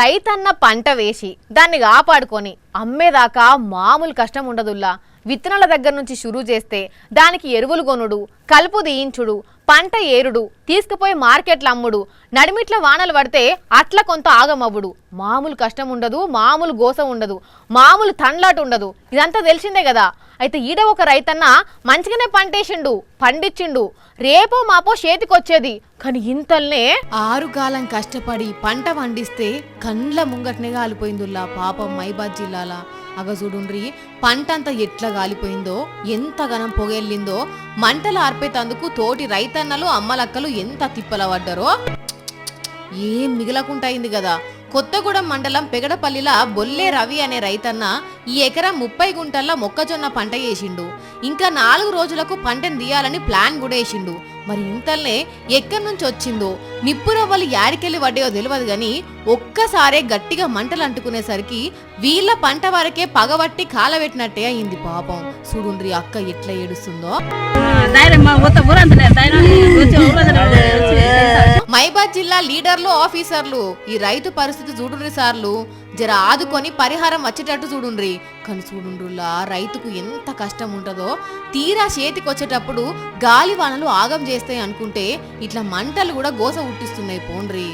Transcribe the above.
రైతన్న పంట వేసి దాన్ని కాపాడుకొని అమ్మేదాకా మామూలు కష్టం ఉండదుల్లా. విత్తనాల దగ్గర నుంచి షురూ చేస్తే దానికి ఎరువులు కొనుడు, కలుపు తీయించుడు, పంట ఏరుడు, తీసుకుపోయి మార్కెట్ల అమ్ముడు, నడిమిట్ల వానలు పడితే అట్లా కొంత ఆగమవ్వుడు. మామూలు కష్టం ఉండదు, మామూలు గోస ఉండదు, మామూలు తండ్లాట ఉండదు. ఇదంతా తెలిసిందే కదా. అయితే ఈడ ఒక రైతన్న మంచిగానే పంటేసిండు, పండించిండు, రేపో మాపో చేతికొచ్చేది. కానీ ఇంతల్నే 6 కాలం కష్టపడి పంట పండిస్తే కండ్ల ముంగట్నే గాలిపోయిందుల్లా పాపం మైబాద్ జిల్లాల. అగ చూడుండ్రి, పంట అంతా ఎట్లా గాలిపోయిందో, ఎంతగానం పొగెళ్ళిందో. మంటలు ఆర్పేతందుకు తోటి రైతన్నలు అమ్మలక్కలు ఎంత తిప్పల పడ్డారో. ఏం మిగలకుంటయింది కదా. కొత్తగూడెం మండలం పెగడపల్లిలా బొల్లే రవి అనే రైతన్న ఈ ఎకరం 30 గుంటల్లో మొక్కజొన్న పంట వేసిండు. ఇంకా 4 రోజులకు పంటను తీయాలని ప్లాన్ కూడా వేసిండు. మరి ఇంతల్నే ఎక్కడి నుంచి వచ్చిందో, నిప్పురవ్వలు యాడికెళ్ళి పడ్డాయో తెలియదు గాని ఒక్కసారే గట్టిగా మంటలు అంటుకునేసరికి వీళ్ళ పంట వరకే పగబట్టి కాలబెట్టినట్టే అయింది పాపం. చూడుండ్రి అక్క ఎట్లా ఏడుస్తుందో. మైబాద్ జిల్లా లీడర్లు, ఆఫీసర్లు ఈ రైతు పరిస్థితి చూడుండ్రి సార్లు. జర ఆదుకొని పరిహారం వచ్చేటట్టు చూడుండ్రి. కానీ చూడుండ్రులా రైతుకు ఎంత కష్టం ఉంటుందో. తీరా చేతికి వచ్చేటప్పుడు గాలి వానలు ఆగం చేస్తాయి అనుకుంటే ఇట్లా మంటలు కూడా గోస ఉట్టిస్తున్నాయి పోండ్రి.